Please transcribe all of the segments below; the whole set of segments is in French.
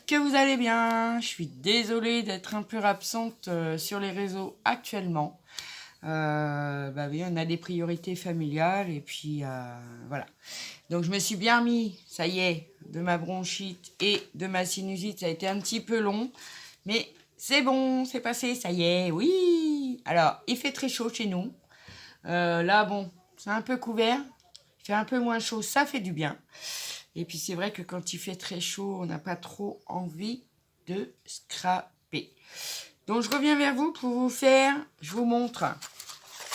que vous allez bien. Je suis désolée d'être un peu absente sur les réseaux actuellement. Bah oui, on a des priorités familiales et puis voilà. Donc je me suis bien mis, ça y est, de ma bronchite et de ma sinusite. Ça a été un petit peu long, mais c'est bon, c'est passé, ça y est, oui. Alors, il fait très chaud chez nous. Là, bon, c'est un peu couvert. Il fait un peu moins chaud, ça fait du bien. Et puis c'est vrai que quand il fait très chaud, on n'a pas trop envie de scraper. Donc je reviens vers vous pour vous faire, je vous montre.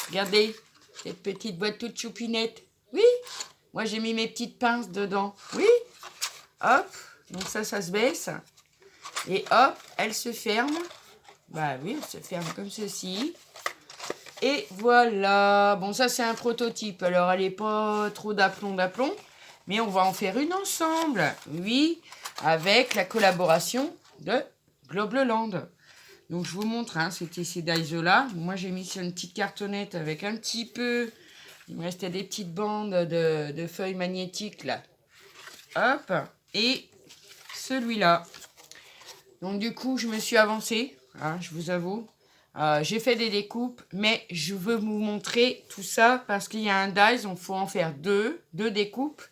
Regardez, cette petite boîte toute choupinette. Oui, moi j'ai mis mes petites pinces dedans. Oui, hop, donc ça se baisse. Et hop, elle se ferme. Bah oui, elle se ferme comme ceci. Et voilà, bon ça c'est un prototype, alors elle n'est pas trop d'aplomb. Mais on va en faire une ensemble, oui, avec la collaboration de Globleland. Donc je vous montre, hein, c'était ces dies-là. Moi j'ai mis sur une petite cartonnette avec un petit peu, il me restait des petites bandes de feuilles magnétiques là. Hop, et celui-là. Donc du coup je me suis avancée, hein, je vous avoue. J'ai fait des découpes, mais je veux vous montrer tout ça parce qu'il y a un dies, il faut en faire deux découpes,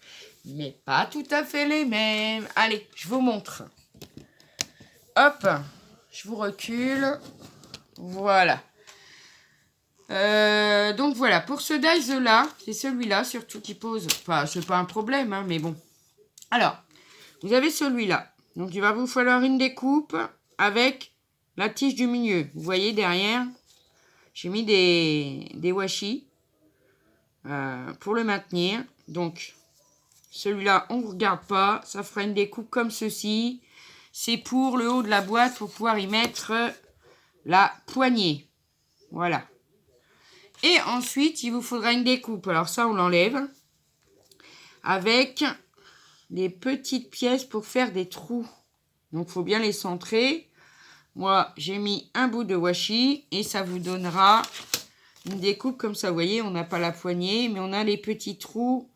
mais pas tout à fait les mêmes. Allez, je vous montre. Hop, je vous recule. Voilà. Donc voilà, pour ce dies là, c'est celui-là surtout qui pose. Enfin, c'est pas un problème, hein, mais bon. Alors, vous avez celui-là. Donc il va vous falloir une découpe avec la tige du milieu. Vous voyez derrière, j'ai mis des washi pour le maintenir. Donc celui-là, on ne regarde pas. Ça fera une découpe comme ceci. C'est pour le haut de la boîte pour pouvoir y mettre la poignée. Voilà. Et ensuite, il vous faudra une découpe. Alors ça, on l'enlève. Avec les petites pièces pour faire des trous. Donc, il faut bien les centrer. Moi, j'ai mis un bout de washi et ça vous donnera une découpe comme ça. Vous voyez, on n'a pas la poignée, mais on a les petits trous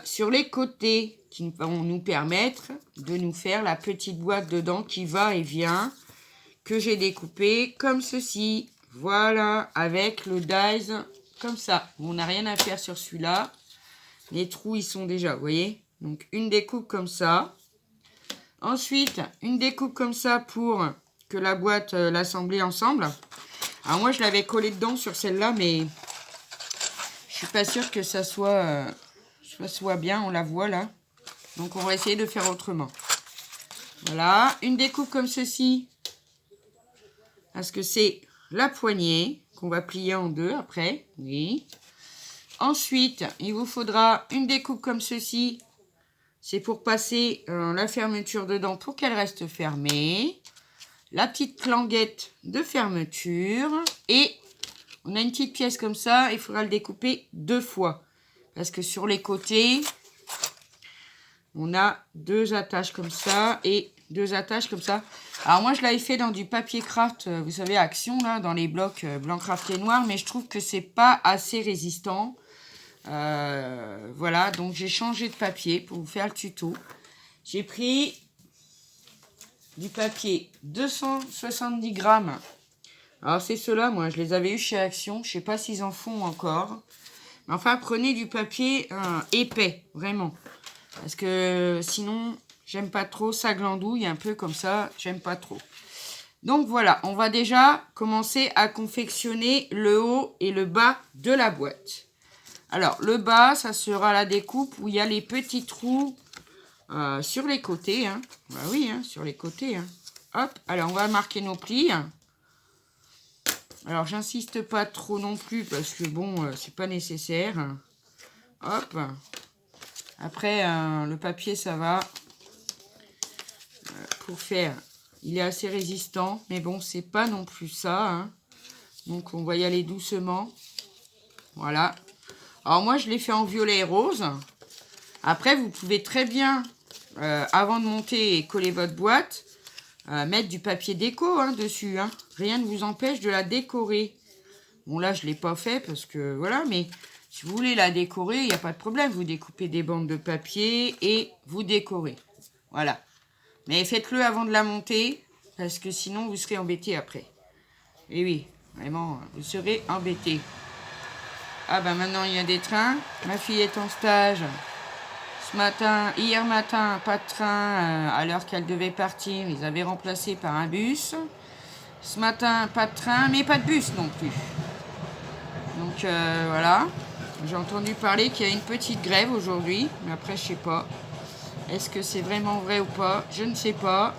sur les côtés qui vont nous permettre de nous faire la petite boîte dedans qui va et vient, que j'ai découpé comme ceci. Voilà, avec le dies comme ça. On n'a rien à faire sur celui-là. Les trous, ils sont déjà, vous voyez. Donc, une découpe comme ça. Ensuite, une découpe comme ça pour que la boîte l'assemblée ensemble. Alors moi, je l'avais collé dedans sur celle-là, mais je suis pas sûre que ça soit bien. On la voit là. Donc, on va essayer de faire autrement. Voilà, une découpe comme ceci. Parce que c'est la poignée qu'on va plier en deux après. Oui. Ensuite, il vous faudra une découpe comme ceci. C'est pour passer la fermeture dedans pour qu'elle reste fermée. La petite clanguette de fermeture. Et on a une petite pièce comme ça. Il faudra le découper deux fois. Parce que sur les côtés, on a deux attaches comme ça et deux attaches comme ça. Alors moi, je l'avais fait dans du papier craft, vous savez, Action, là, dans les blocs blanc, craft et noir. Mais je trouve que c'est pas assez résistant. Voilà, donc j'ai changé de papier pour vous faire le tuto. J'ai pris du papier 270 grammes. Alors c'est ceux-là, moi je les avais eu chez Action. Je sais pas s'ils en font encore. Mais enfin, prenez du papier épais, vraiment. Parce que sinon, j'aime pas trop. Ça glandouille un peu comme ça. J'aime pas trop. Donc voilà, on va déjà commencer à confectionner le haut et le bas de la boîte. Alors, le bas, ça sera la découpe où il y a les petits trous sur les côtés. Hein. Bah oui, hein, sur les côtés. Hein. Hop, alors on va marquer nos plis. Alors, j'insiste pas trop non plus parce que bon, c'est pas nécessaire. Hop. Après, le papier, ça va. Pour faire, il est assez résistant. Mais bon, c'est pas non plus ça. Hein. Donc, on va y aller doucement. Voilà. Alors moi, je l'ai fait en violet et rose. Après, vous pouvez très bien, avant de monter et coller votre boîte, mettre du papier déco dessus. Hein. Rien ne vous empêche de la décorer. Bon, là, je ne l'ai pas fait parce que, voilà, mais si vous voulez la décorer, il n'y a pas de problème. Vous découpez des bandes de papier et vous décorez. Voilà. Mais faites-le avant de la monter, parce que sinon vous serez embêté après. Et oui, vraiment, vous serez embêté. Ah ben maintenant il y a des trains. Ma fille est en stage. Hier matin, pas de train à l'heure qu'elle devait partir. Ils avaient remplacé par un bus. Ce matin, pas de train, mais pas de bus non plus. Donc voilà. J'ai entendu parler qu'il y a une petite grève aujourd'hui. Mais après, je sais pas. Est-ce que c'est vraiment vrai ou pas? Je ne sais pas.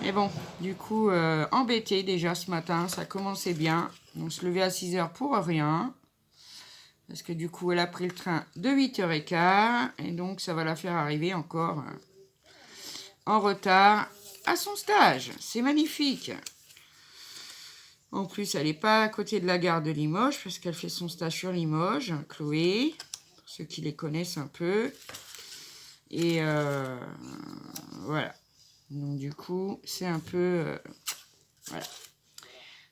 Mais bon, du coup, embêté déjà ce matin. Ça commençait bien. On se levait à 6h pour rien. Parce que du coup, elle a pris le train de 8h15. Et donc, ça va la faire arriver encore en retard à son stage. C'est magnifique. En plus, elle n'est pas à côté de la gare de Limoges, parce qu'elle fait son stage sur Limoges. Chloé, pour ceux qui les connaissent un peu. Et voilà. Donc du coup, c'est un peu... voilà.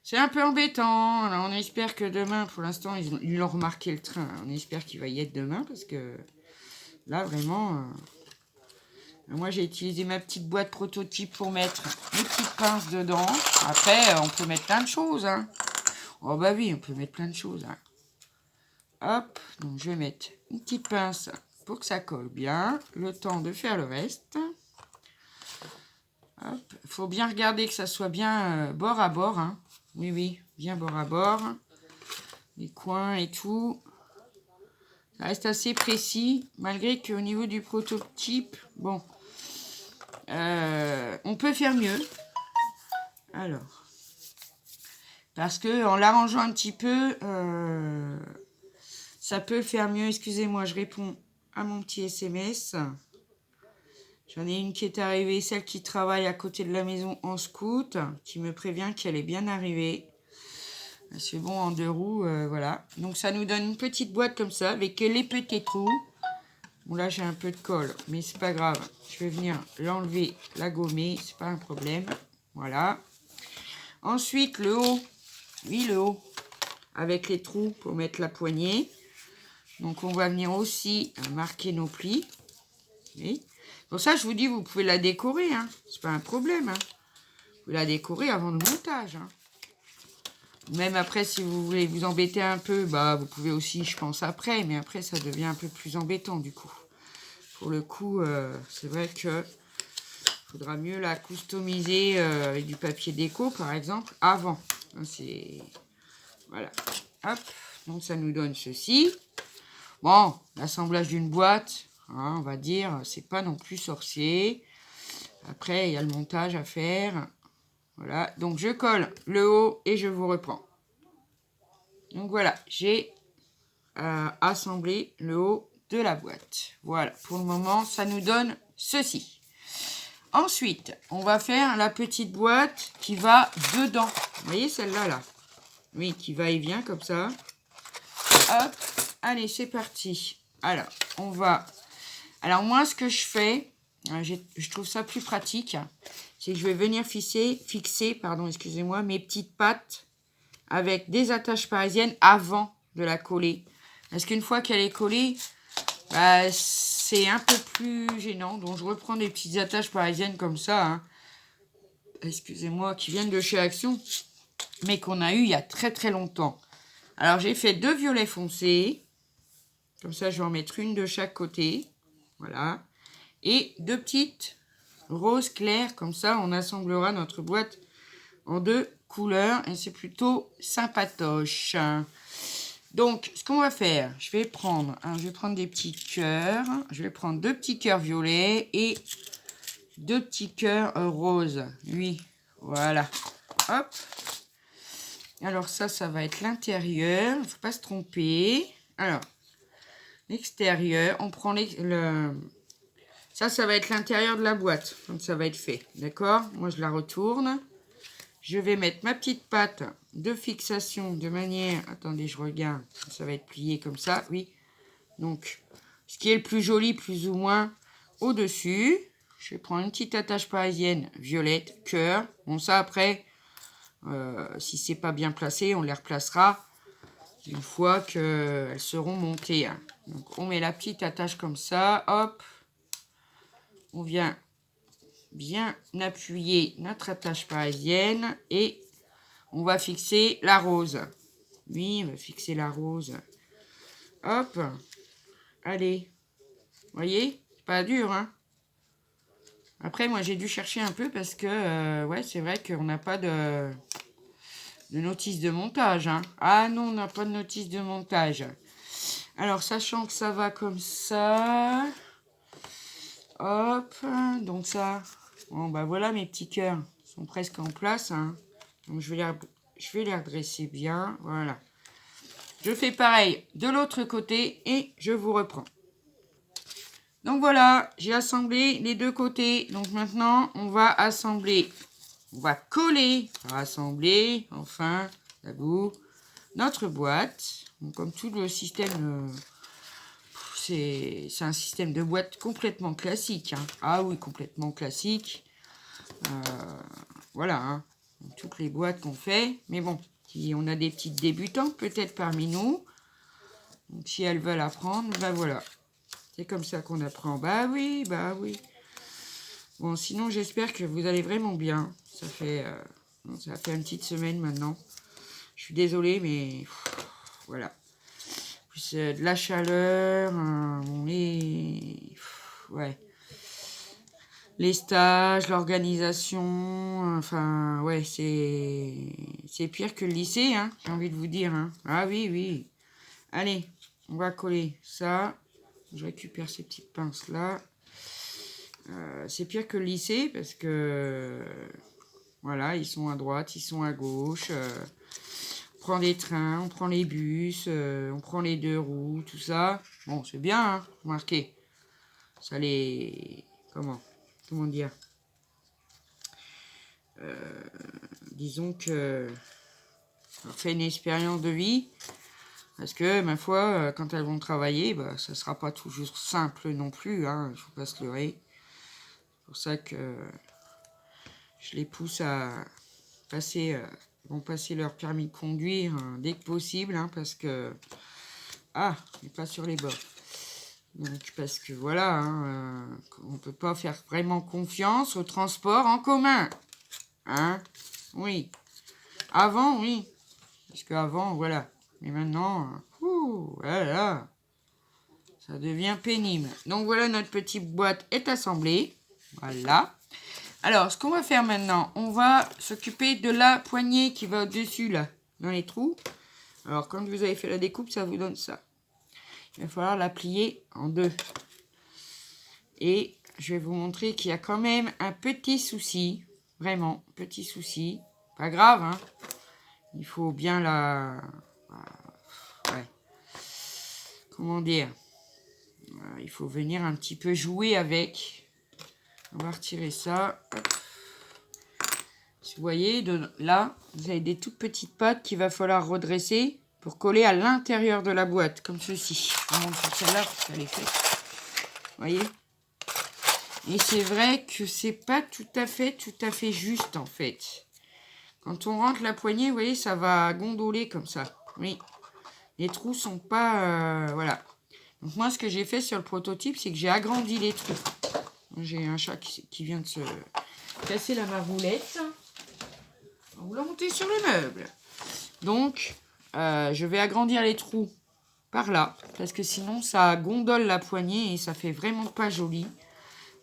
C'est un peu embêtant. Alors, on espère que demain, pour l'instant, ils ont remarqué le train. On espère qu'il va y être demain, parce que là, vraiment... moi, j'ai utilisé ma petite boîte prototype pour mettre mes petites pinces dedans. Après, on peut mettre plein de choses. Hein. Oh bah oui, on peut mettre plein de choses. Hein. Hop, donc je vais mettre une petite pince pour que ça colle bien. Le temps de faire le reste. Hop, il faut bien regarder que ça soit bien bord à bord. Hein. Oui, oui, bien bord à bord. Les coins et tout. Ça reste assez précis, malgré qu'au niveau du prototype, bon... on peut faire mieux. Alors, parce que en l'arrangeant un petit peu, ça peut faire mieux. Excusez-moi, je réponds à mon petit SMS. J'en ai une qui est arrivée, celle qui travaille à côté de la maison en scout, qui me prévient qu'elle est bien arrivée. C'est bon, en 2 roues, voilà. Donc ça nous donne une petite boîte comme ça, avec les petits trous. Bon là j'ai un peu de colle, mais c'est pas grave. Je vais venir l'enlever, la gommer, c'est pas un problème. Voilà. Ensuite le haut, oui le haut, avec les trous pour mettre la poignée. Donc on va venir aussi marquer nos plis. Oui. Pour ça je vous dis, vous pouvez la décorer, hein. C'est pas un problème. Hein. Vous pouvez la décorer avant le montage. Hein. Même après, si vous voulez vous embêter un peu, bah vous pouvez aussi, je pense, après. Mais après, ça devient un peu plus embêtant, du coup. Pour le coup, c'est vrai que faudra mieux la customiser avec du papier déco, par exemple, avant. C'est... Voilà. Hop. Donc, ça nous donne ceci. Bon, l'assemblage d'une boîte, hein, on va dire, c'est pas non plus sorcier. Après, il y a le montage à faire. Voilà, donc je colle le haut et je vous reprends. Donc voilà, j'ai assemblé le haut de la boîte. Voilà, pour le moment, ça nous donne ceci. Ensuite, on va faire la petite boîte qui va dedans. Vous voyez celle-là, là? Oui, qui va et vient comme ça. Hop, allez, c'est parti. Alors, on va... Alors moi, ce que je fais, je trouve ça plus pratique, c'est que je vais venir fixer, excusez-moi, mes petites pattes avec des attaches parisiennes avant de la coller. Parce qu'une fois qu'elle est collée, bah, c'est un peu plus gênant. Donc je reprends des petites attaches parisiennes comme ça, hein. Excusez-moi, qui viennent de chez Action, mais qu'on a eu il y a très très longtemps. Alors j'ai fait 2 violets foncés. Comme ça, je vais en mettre une de chaque côté. Voilà. Et 2 petites roses claires. Comme ça, on assemblera notre boîte en 2 couleurs. Et c'est plutôt sympatoche. Donc, ce qu'on va faire, je vais prendre des petits cœurs. Je vais prendre 2 petits cœurs violets et 2 petits cœurs roses. Oui, voilà. Hop. Alors ça va être l'intérieur. Il ne faut pas se tromper. Alors, l'extérieur, on prend ça va être l'intérieur de la boîte. Donc ça va être fait. D'accord? Moi, je la retourne. Je vais mettre ma petite patte de fixation de manière... Attendez, je regarde. Ça va être plié comme ça, oui. Donc, ce qui est le plus joli, plus ou moins, au-dessus. Je vais prendre une petite attache parisienne violette, cœur. Bon, ça, après, si c'est pas bien placé, on les replacera une fois qu'elles seront montées. Hein. Donc, on met la petite attache comme ça. Hop. On vient bien appuyer notre attache parisienne et on va fixer la rose. Oui, on va fixer la rose. Hop. Allez. Vous voyez? C'est pas dur, hein? Après, moi, j'ai dû chercher un peu parce que, ouais, c'est vrai qu'on n'a pas de notice de montage, hein. Ah non, on n'a pas de notice de montage. Alors, sachant que ça va comme ça. Hop. Donc ça. Bon, bah voilà, mes petits cœurs sont presque en place, hein. Donc, je vais les redresser bien. Voilà. Je fais pareil de l'autre côté et je vous reprends. Donc voilà, j'ai assemblé les deux côtés. Donc maintenant, on va assembler, on va coller, rassembler, enfin, à bout, notre boîte. Donc, comme tout le système, c'est un système de boîte complètement classique, hein. Ah oui, complètement classique. Voilà, hein. Toutes les boîtes qu'on fait. Mais bon, si on a des petites débutantes peut-être parmi nous, donc si elles veulent apprendre, ben voilà. C'est comme ça qu'on apprend. Bah oui, bah oui. Bon, sinon, j'espère que vous allez vraiment bien. Ça fait une petite semaine maintenant. Je suis désolée, mais voilà. Plus de la chaleur, ouais. Les stages, l'organisation, enfin, ouais, c'est pire que le lycée, hein, j'ai envie de vous dire, hein. Ah oui, oui. Allez, on va coller ça. Je récupère ces petites pinces là. C'est pire que le lycée parce que voilà, ils sont à droite, ils sont à gauche. On prend les trains, on prend les bus, on prend les deux roues, tout ça. Bon, c'est bien, hein, remarquez. Ça les... Comment dire, disons que ça leur fait une expérience de vie. Parce que, ma foi, quand elles vont travailler, bah, ça sera pas toujours simple non plus, hein, il faut pas se leurrer. C'est pour ça que je les pousse à passer, vont passer leur permis de conduire dès que possible, hein, parce que... Ah, on n'est pas sur les bords. Donc, parce que voilà, hein, on ne peut pas faire vraiment confiance au transport en commun. Hein? Oui. Avant, oui. Parce qu'avant, voilà. Mais maintenant, voilà. Ça devient pénible. Donc voilà, notre petite boîte est assemblée. Voilà. Alors, ce qu'on va faire maintenant, on va s'occuper de la poignée qui va au-dessus, là, dans les trous. Alors, quand vous avez fait la découpe, ça vous donne ça. Il va falloir la plier en deux. Et je vais vous montrer qu'il y a quand même un petit souci. Vraiment, petit souci. Pas grave, hein. Il faut bien la... Ouais. Comment dire? Il faut venir un petit peu jouer avec. On va retirer ça. Hop. Vous voyez, là, vous avez des toutes petites pattes qu'il va falloir redresser pour coller à l'intérieur de la boîte, comme ceci. Je vous montre celle-là, parce qu'elle est faite. Vous voyez? Et c'est vrai que c'est pas tout à fait juste, en fait. Quand on rentre la poignée, vous voyez, ça va gondoler comme ça. Oui. Les trous sont pas... voilà. Donc moi, ce que j'ai fait sur le prototype, c'est que j'ai agrandi les trous. J'ai un chat qui vient de se casser la maroulette. On va monter sur le meuble. Donc, je vais agrandir les trous par là. Parce que sinon, ça gondole la poignée et ça fait vraiment pas joli.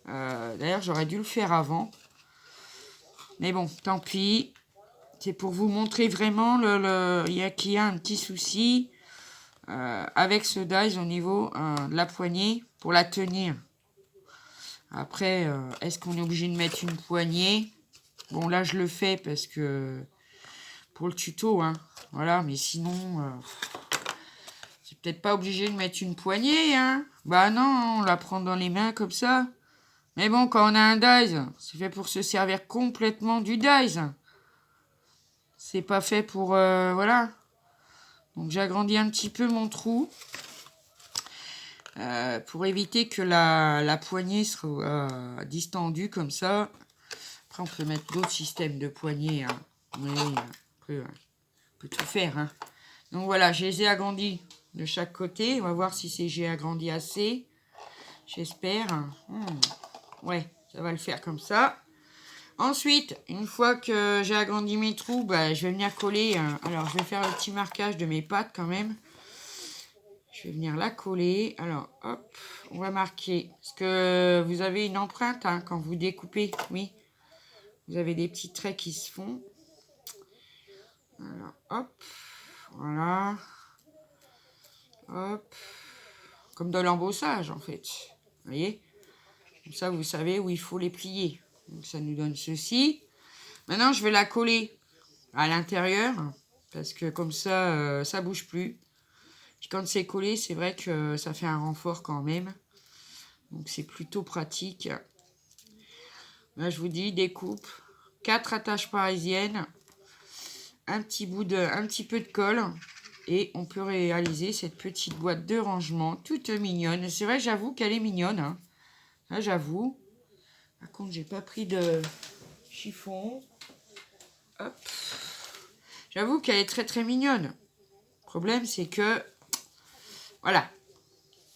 D'ailleurs, j'aurais dû le faire avant. Mais bon, tant pis. C'est pour vous montrer vraiment qu'il y a un petit souci avec ce dies au niveau de la poignée pour la tenir. Après, est-ce qu'on est obligé de mettre une poignée? Bon, là, je le fais parce que... Pour le tuto, hein. Voilà, mais sinon... c'est peut-être pas obligé de mettre une poignée, hein. Bah non, on la prend dans les mains comme ça. Mais bon, quand on a un dies, c'est fait pour se servir complètement du dies. C'est pas fait pour... voilà. Donc, j'agrandis un petit peu mon trou. Pour éviter que la poignée soit distendue comme ça. Après, on peut mettre d'autres systèmes de poignées, hein. Oui, on peut tout faire, hein. Donc voilà, je les ai agrandis de chaque côté. On va voir si j'ai agrandi assez. J'espère. Ouais, ça va le faire comme ça. Ensuite, une fois que j'ai agrandi mes trous, bah, je vais venir coller. Alors, je vais faire le petit marquage de mes pattes quand même. Je vais venir la coller. Alors, hop, on va marquer. Parce que vous avez une empreinte hein, quand vous découpez. Oui, vous avez des petits traits qui se font. Alors, hop, voilà. Hop. Comme de l'embossage, en fait. Vous voyez? Comme ça, vous savez où il faut les plier. Donc, ça nous donne ceci. Maintenant, je vais la coller à l'intérieur. Parce que comme ça, ça bouge plus. Puis quand c'est collé, c'est vrai que ça fait un renfort quand même. Donc, c'est plutôt pratique. Là, je vous dis, découpe. 4 attaches parisiennes. Un petit peu de colle. Et on peut réaliser cette petite boîte de rangement toute mignonne. C'est vrai, j'avoue qu'elle est mignonne. Hein. Là, j'avoue. Par contre, j'ai pas pris de chiffon. Hop. J'avoue qu'elle est très très mignonne. Le problème, c'est que, voilà,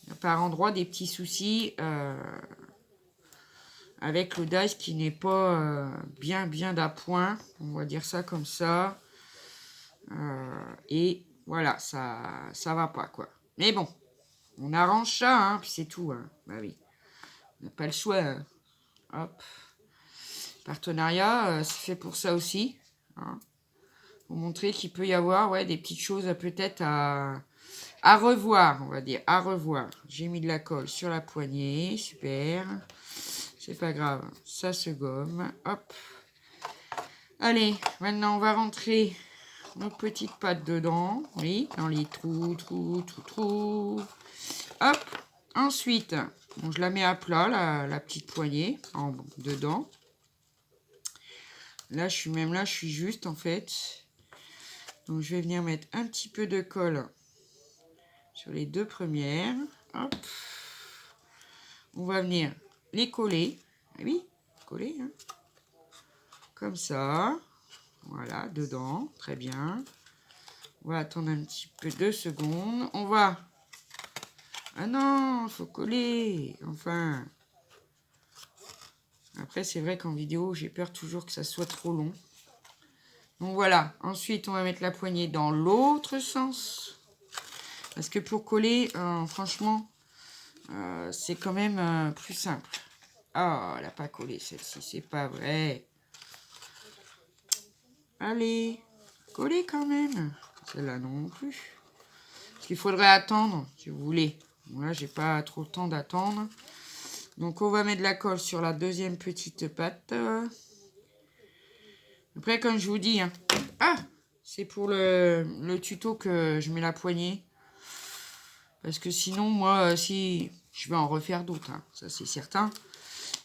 il y a par endroit des petits soucis avec le dies qui n'est pas bien d'appoint. On va dire ça comme ça. Et voilà, ça va pas, quoi. Mais bon, on arrange ça, hein, puis c'est tout. Hein. Bah oui, on n'a pas le choix. Hein. Hop. Partenariat, c'est fait pour ça aussi. Hein. Pour montrer qu'il peut y avoir ouais, des petites choses peut-être à revoir, on va dire. À revoir. J'ai mis de la colle sur la poignée. Super. C'est pas grave. Ça se gomme. Hop. Allez, maintenant on va rentrer nos petites pattes dedans. Oui, dans les trous. Hop. Ensuite, bon, je la mets à plat, la petite poignée, dedans. Là, je suis juste, en fait. Donc, je vais venir mettre un petit peu de colle sur les deux premières. Hop. On va venir les coller. Ah oui, coller, hein. Comme ça. Voilà, dedans. Très bien. On va attendre un petit peu 2 secondes. On va... Ah non, il faut coller. Enfin... Après, c'est vrai qu'en vidéo, j'ai peur toujours que ça soit trop long. Donc voilà. Ensuite, on va mettre la poignée dans l'autre sens. Parce que pour coller, franchement, c'est quand même plus simple. Ah, elle n'a pas collé celle-ci, c'est pas vrai. Allez, coller quand même. Celle-là non plus. Parce qu'il faudrait attendre, si vous voulez. Moi, j'ai pas trop le temps d'attendre. Donc, on va mettre de la colle sur la deuxième petite patte. Après, comme je vous dis, hein, c'est pour le tuto que je mets la poignée. Parce que sinon, moi, si je vais en refaire d'autres, hein, ça c'est certain.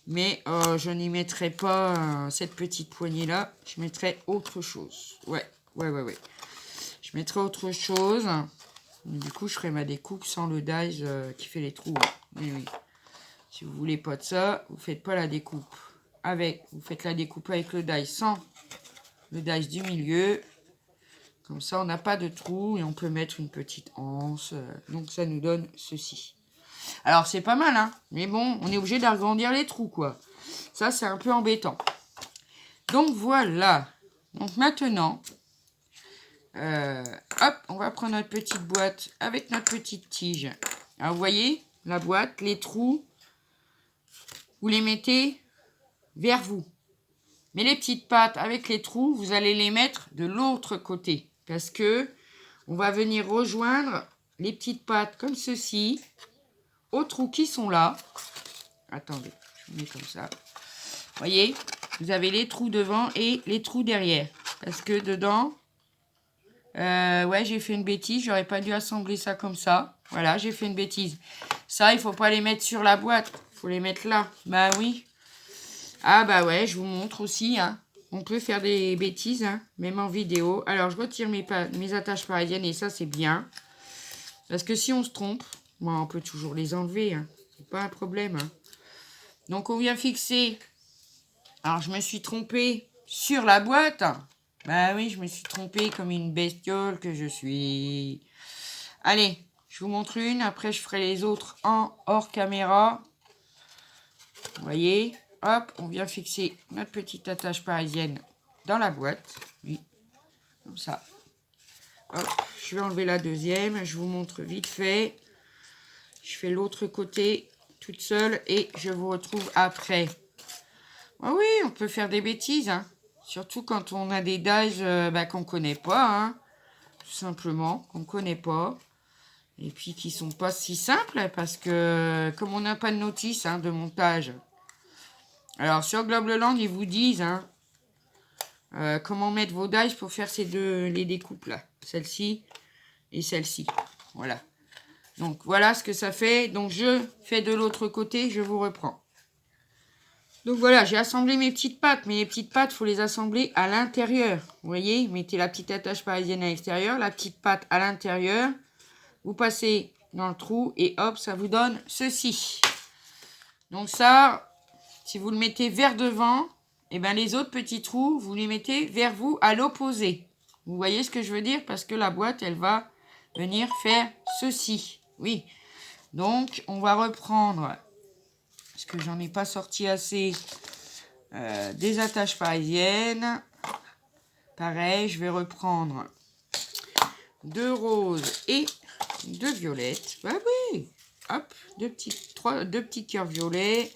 Mais je n'y mettrai pas cette petite poignée-là. Je mettrai autre chose. Ouais. Je mettrai autre chose. Du coup, je ferai ma découpe sans le dies qui fait les trous. Oui. Si vous voulez pas de ça, vous faites pas la découpe vous faites la découpe avec le dies sans le dies du milieu. Comme ça, on n'a pas de trou et on peut mettre une petite anse. Donc, ça nous donne ceci. Alors, c'est pas mal, hein. Mais bon, on est obligé d'agrandir les trous, quoi. Ça, c'est un peu embêtant. Donc, voilà. Donc, maintenant, hop, on va prendre notre petite boîte avec notre petite tige. Alors, vous voyez, la boîte, les trous, vous les mettez vers vous. Mais les petites pattes avec les trous, vous allez les mettre de l'autre côté. Parce que on va venir rejoindre les petites pattes comme ceci aux trous qui sont là. Attendez, je mets comme ça. Vous voyez, vous avez les trous devant et les trous derrière. Parce que dedans, ouais, j'ai fait une bêtise. J'aurais pas dû assembler ça comme ça. Voilà, j'ai fait une bêtise. Ça, il faut pas les mettre sur la boîte. Il faut les mettre là. Bah oui. Ah bah ouais, je vous montre aussi. Hein. On peut faire des bêtises, hein, même en vidéo. Alors, je retire mes attaches parisiennes et ça, c'est bien. Parce que si on se trompe, bon, on peut toujours les enlever. Hein. C'est pas un problème. Hein. Donc, on vient fixer. Alors, je me suis trompée sur la boîte. Bah oui, je me suis trompée comme une bestiole que je suis. Allez, je vous montre une. Après, je ferai les autres en hors caméra. Vous voyez, hop, on vient fixer notre petite attache parisienne dans la boîte. Oui, comme ça. Hop, je vais enlever la deuxième. Je vous montre vite fait. Je fais l'autre côté toute seule et je vous retrouve après. Ah oui, on peut faire des bêtises, hein. Surtout quand on a des dies qu'on ne connaît pas, hein. Tout simplement, qu'on ne connaît pas. Et puis qui sont pas si simples parce que comme on n'a pas de notice de montage. Alors sur Globleland, ils vous disent comment mettre vos dies pour faire les découpes là. Celle-ci et celle-ci. Voilà. Donc voilà ce que ça fait. Donc je fais de l'autre côté, je vous reprends. Donc voilà, j'ai assemblé mes petites pattes. Mais les petites pattes, il faut les assembler à l'intérieur. Vous voyez, mettez la petite attache parisienne à l'extérieur, la petite patte à l'intérieur. Vous passez dans le trou et hop, ça vous donne ceci. Donc ça, si vous le mettez vers devant, et ben les autres petits trous, vous les mettez vers vous à l'opposé. Vous voyez ce que je veux dire? Parce que la boîte, elle va venir faire ceci. Oui. Donc, on va reprendre, parce que j'en ai pas sorti assez, des attaches parisiennes. Pareil, je vais reprendre 2 roses et 2 violettes. Bah oui. Hop, deux petits cœurs violets.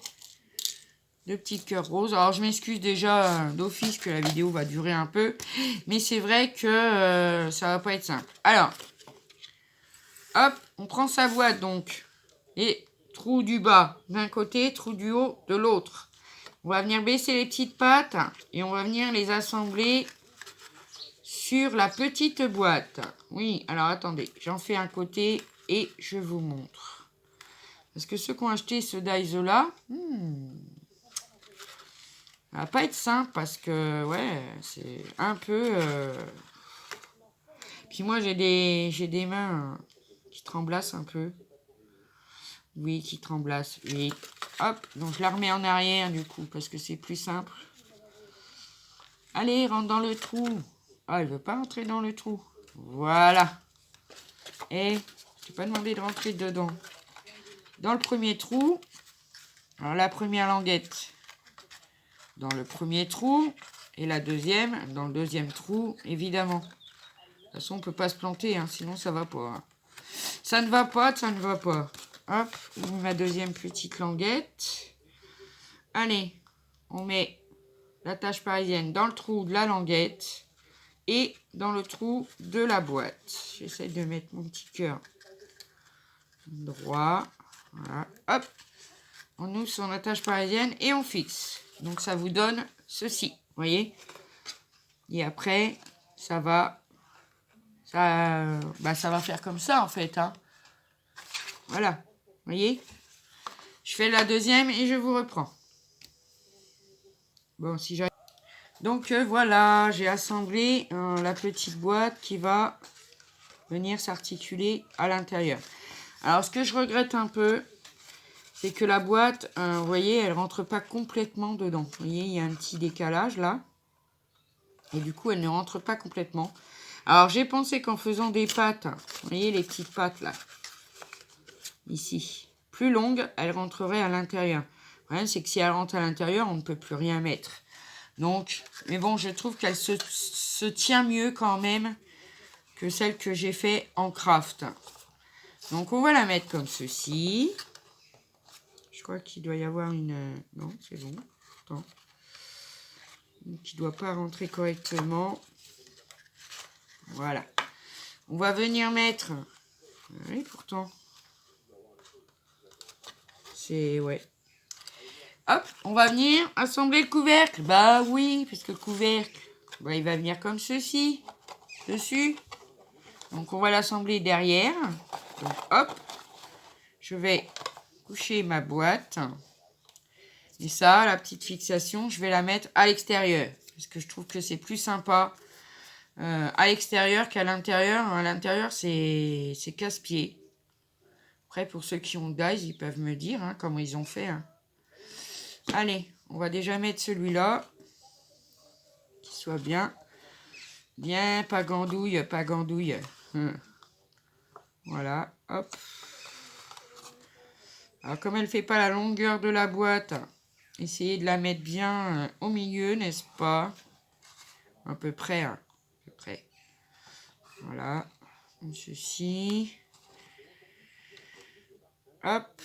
2 petits cœurs roses. Alors, je m'excuse déjà d'office que la vidéo va durer un peu. Mais c'est vrai que ça va pas être simple. Alors, hop, on prend sa boîte donc. Et trou du bas d'un côté, trou du haut de l'autre. On va venir baisser les petites pattes et on va venir les assembler sur la petite boîte. Oui, alors attendez, j'en fais un côté et je vous montre. Parce que ceux qui ont acheté ce dies là, ça va pas être simple parce que, ouais, c'est un peu... Puis moi, j'ai des mains qui tremblassent un peu. Oui, qui tremblassent. Oui. Hop, donc je la remets en arrière du coup parce que c'est plus simple. Allez, rentre dans le trou. Ah, elle veut pas rentrer dans le trou. Voilà. Et je t'ai pas demandé de rentrer dedans. Dans le premier trou, alors la première languette dans le premier trou et la deuxième dans le deuxième trou, évidemment. De toute façon, on peut pas se planter, sinon ça va pas. Ça ne va pas, ça ne va pas. Hop, ma deuxième petite languette. Allez, on met l'attache parisienne dans le trou de la languette et dans le trou de la boîte. J'essaie de mettre mon petit cœur droit. Voilà, hop. On ouvre son attache parisienne et on fixe. Donc ça vous donne ceci, vous voyez. Et après, ça va faire comme ça en fait. Voilà, vous voyez. Je fais la deuxième et je vous reprends. Bon, si j'arrive. Donc voilà, j'ai assemblé la petite boîte qui va venir s'articuler à l'intérieur. Alors ce que je regrette un peu, c'est que la boîte, vous voyez, elle rentre pas complètement dedans. Vous voyez, il y a un petit décalage là. Et du coup, elle ne rentre pas complètement. Alors j'ai pensé qu'en faisant des pattes, vous voyez les petites pattes là, ici, plus longues, elles rentreraient à l'intérieur. Le problème, c'est que si elle rentre à l'intérieur, on ne peut plus rien mettre. Donc, mais bon, je trouve qu'elle se tient mieux quand même que celle que j'ai fait en craft. Donc, on va la mettre comme ceci. Je crois qu'il doit y avoir une... Non, c'est bon. Attends. Donc, il ne doit pas rentrer correctement. Voilà. On va venir mettre... Oui, pourtant. C'est... Ouais. Hop, on va venir assembler le couvercle. Bah oui, parce que le couvercle, il va venir comme ceci, dessus. Donc on va l'assembler derrière. Donc hop, je vais coucher ma boîte. Et ça, la petite fixation, je vais la mettre à l'extérieur. Parce que je trouve que c'est plus sympa à l'extérieur qu'à l'intérieur. À l'intérieur, c'est casse-pied. Après, pour ceux qui ont dies, ils peuvent me dire comment ils ont fait. Allez, on va déjà mettre celui-là. Qu'il soit bien. Bien, pas gandouille, pas gandouille. Voilà, hop. Alors, comme elle ne fait pas la longueur de la boîte, Essayez de la mettre bien au milieu, n'est-ce pas? À peu près, hein, à peu près. Voilà, comme ceci. Hop,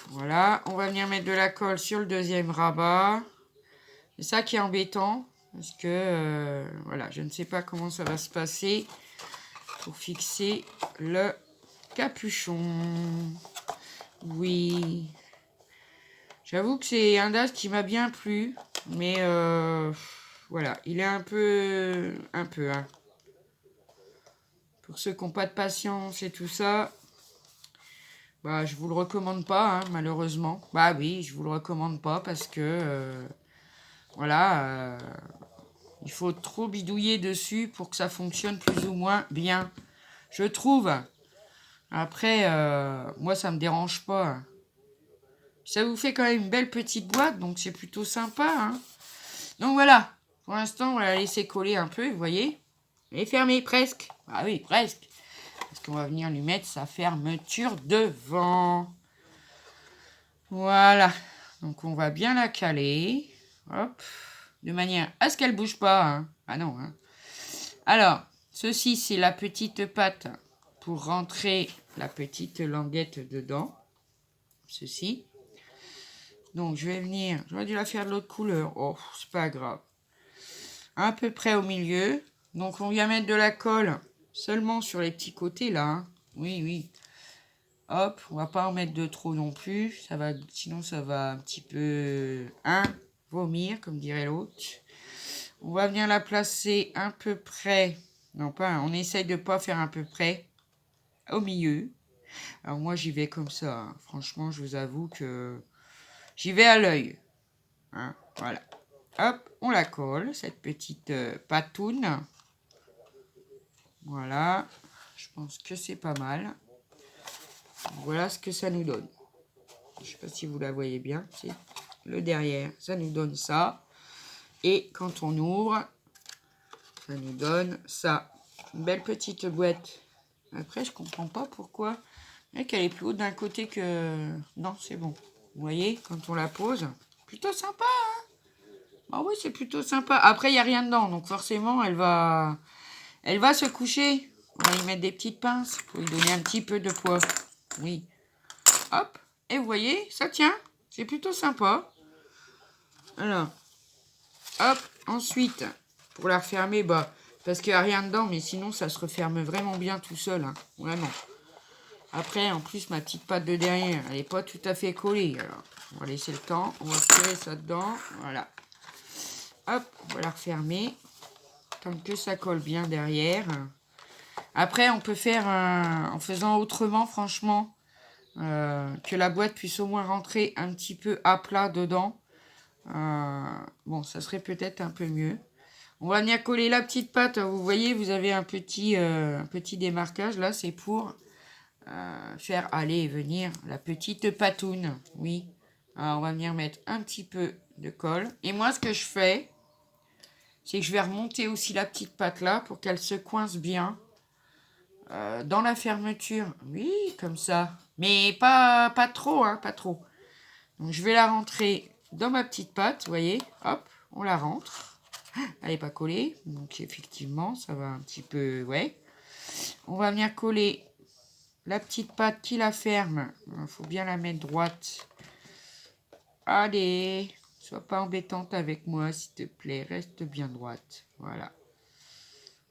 voilà. On va venir mettre de la colle sur le deuxième rabat. C'est ça qui est embêtant, parce que, voilà, je ne sais pas comment ça va se passer pour fixer le capuchon. Oui. J'avoue que c'est un DAS qui m'a bien plu, mais voilà, il est un peu, hein. Pour ceux qui n'ont pas de patience et tout ça, bah je vous le recommande pas, hein, malheureusement. Bah oui, je vous le recommande pas parce que voilà, il faut trop bidouiller dessus pour que ça fonctionne plus ou moins bien, je trouve. Après, moi ça me dérange pas. Ça vous fait quand même une belle petite boîte, donc c'est plutôt sympa, hein. Donc voilà, pour l'instant, on va la laisser coller un peu, vous voyez. Elle est fermée, presque. Ah oui, presque. Parce qu'on va venir lui mettre sa fermeture devant. Voilà. Donc on va bien la caler. Hop. De manière à ce qu'elle bouge pas, hein. Ah non, hein. Alors, ceci, c'est la petite patte pour rentrer la petite languette dedans. Ceci. Donc, je vais venir... J'aurais dû la faire de l'autre couleur. Oh, c'est pas grave. À peu près au milieu. Donc, on vient mettre de la colle seulement sur les petits côtés, là. Hein. Oui, oui. Hop, on va pas en mettre de trop non plus. Ça va, sinon, ça va un petit peu... vomir, comme dirait l'autre. On va venir la placer à peu près... Non, pas... On essaye de pas faire à peu près au milieu. Alors, moi, j'y vais comme ça. Hein. Franchement, je vous avoue que... J'y vais à l'œil. Hein, voilà. Hop, on la colle, cette petite patoune. Voilà. Je pense que c'est pas mal. Voilà ce que ça nous donne. Je ne sais pas si vous la voyez bien. C'est le derrière. Ça nous donne ça. Et quand on ouvre, ça nous donne ça. Une belle petite boîte. Après, je comprends pas pourquoi. Qu'elle est plus haute d'un côté que... Non, c'est bon. Vous voyez, quand on la pose, plutôt sympa, hein. Ah oui, c'est plutôt sympa. Après, il n'y a rien dedans. Donc forcément, elle va se coucher. On va y mettre des petites pinces pour lui donner un petit peu de poids. Oui. Hop. Et vous voyez, ça tient. C'est plutôt sympa. Alors. Hop. Ensuite, pour la refermer, bah, parce qu'il n'y a rien dedans, mais sinon, ça se referme vraiment bien tout seul. Hein, vraiment. Après, en plus, ma petite patte de derrière, elle n'est pas tout à fait collée. Alors, on va laisser le temps. On va tirer ça dedans. Voilà. Hop, on va la refermer. Tant que ça colle bien derrière. Après, on peut faire en faisant autrement, franchement, que la boîte puisse au moins rentrer un petit peu à plat dedans. Bon, ça serait peut-être un peu mieux. On va venir coller la petite patte. Vous voyez, vous avez un petit démarquage. Là, c'est pour faire aller et venir la petite patoune. Oui. Alors, on va venir mettre un petit peu de colle. Et moi, ce que je fais, c'est que je vais remonter aussi la petite patte là pour qu'elle se coince bien dans la fermeture. Oui, comme ça. Mais pas trop, hein, pas trop. Donc, je vais la rentrer dans ma petite patte, vous voyez. Hop, on la rentre. Elle n'est pas collée, donc effectivement, ça va un petit peu, ouais. On va venir coller la petite patte qui la ferme. Il faut bien la mettre droite. Allez, sois pas embêtante avec moi, s'il te plaît. Reste bien droite. Voilà.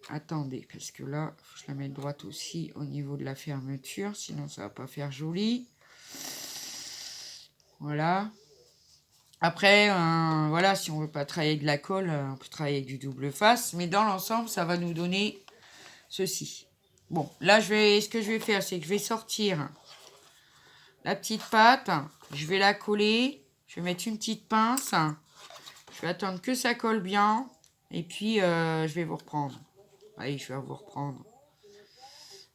Attendez, parce que là, faut que je la mette droite aussi au niveau de la fermeture, sinon ça va pas faire joli. Voilà. Après, voilà, si on veut pas travailler de la colle, on peut travailler avec du double face, mais dans l'ensemble, ça va nous donner ceci. Bon, là, ce que je vais faire, c'est que je vais sortir la petite pâte, je vais la coller, je vais mettre une petite pince, je vais attendre que ça colle bien, et puis je vais vous reprendre. Allez, je vais vous reprendre.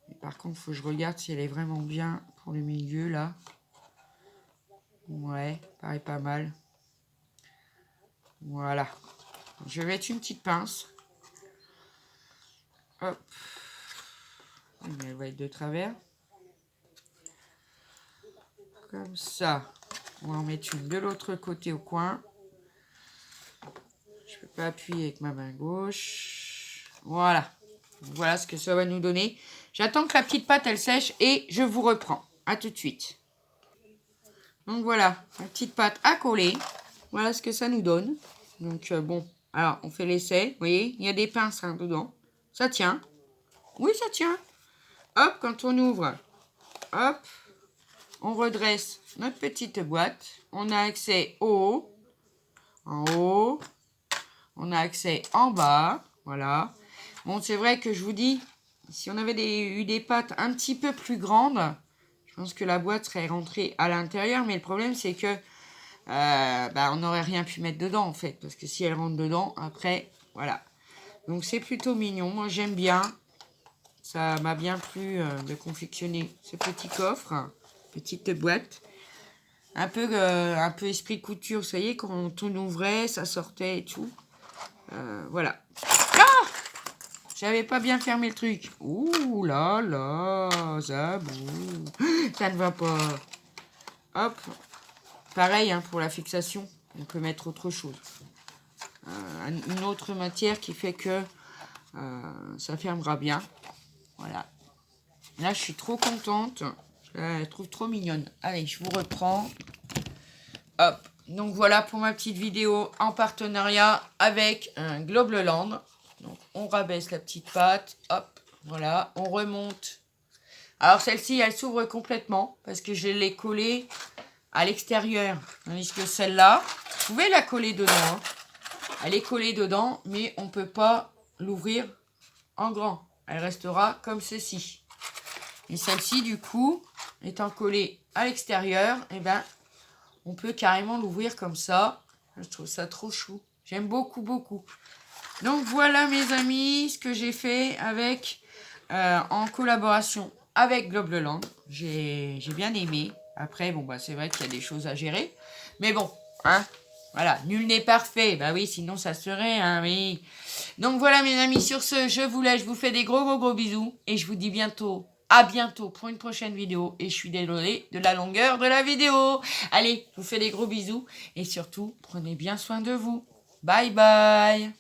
Et par contre, il faut que je regarde si elle est vraiment bien pour le milieu, là. Ouais, paraît pas mal. Voilà. Je vais mettre une petite pince. Hop. Mais elle va être de travers. Comme ça. On va en mettre une de l'autre côté au coin. Je peux pas appuyer avec ma main gauche. Voilà. Voilà ce que ça va nous donner. J'attends que la petite pâte, elle sèche et je vous reprends. À tout de suite. Donc voilà, la petite pâte à coller. Voilà ce que ça nous donne. Donc bon, alors on fait l'essai. Vous voyez, il y a des pinces hein, dedans. Ça tient. Oui, ça tient. Hop, quand on ouvre, hop, on redresse notre petite boîte. On a accès au haut, en haut. On a accès en bas. Voilà. Bon, c'est vrai que je vous dis, si on avait eu des pâtes un petit peu plus grandes, je pense que la boîte serait rentrée à l'intérieur. Mais le problème, c'est que on n'aurait rien pu mettre dedans, en fait. Parce que si elle rentre dedans, après, voilà. Donc, c'est plutôt mignon. Moi, j'aime bien. Ça m'a bien plu de confectionner ce petit coffre. Petite boîte. Un peu esprit couture. Vous voyez, quand on ouvrait, ça sortait et tout. Voilà. Ah! J'avais pas bien fermé le truc. Ouh là là, Zabou. Ça ne va pas. Hop. Pareil hein, pour la fixation. On peut mettre autre chose. Une autre matière qui fait que ça fermera bien. Voilà. Là, je suis trop contente. Je la trouve trop mignonne. Allez, je vous reprends. Hop. Donc voilà pour ma petite vidéo en partenariat avec Globleland. Donc on rabaisse la petite pâte. Hop. Voilà. On remonte. Alors celle-ci, elle s'ouvre complètement parce que je l'ai collée à l'extérieur. Tandis que celle-là, vous pouvez la coller dedans. Hein. Elle est collée dedans, mais on ne peut pas l'ouvrir en grand. Elle restera comme ceci. Et celle-ci, du coup, étant collée à l'extérieur, eh ben, on peut carrément l'ouvrir comme ça. Je trouve ça trop chou. J'aime beaucoup, beaucoup. Donc voilà, mes amis, ce que j'ai fait avec, en collaboration avec Globleland. J'ai bien aimé. Après, bon, bah, c'est vrai qu'il y a des choses à gérer. Mais bon, hein, voilà, nul n'est parfait. Bah oui, sinon ça serait, hein, oui. Donc voilà, mes amis, sur ce, je vous laisse. Je vous fais des gros bisous. Et je vous dis à bientôt pour une prochaine vidéo. Et je suis désolée de la longueur de la vidéo. Allez, je vous fais des gros bisous. Et surtout, prenez bien soin de vous. Bye bye.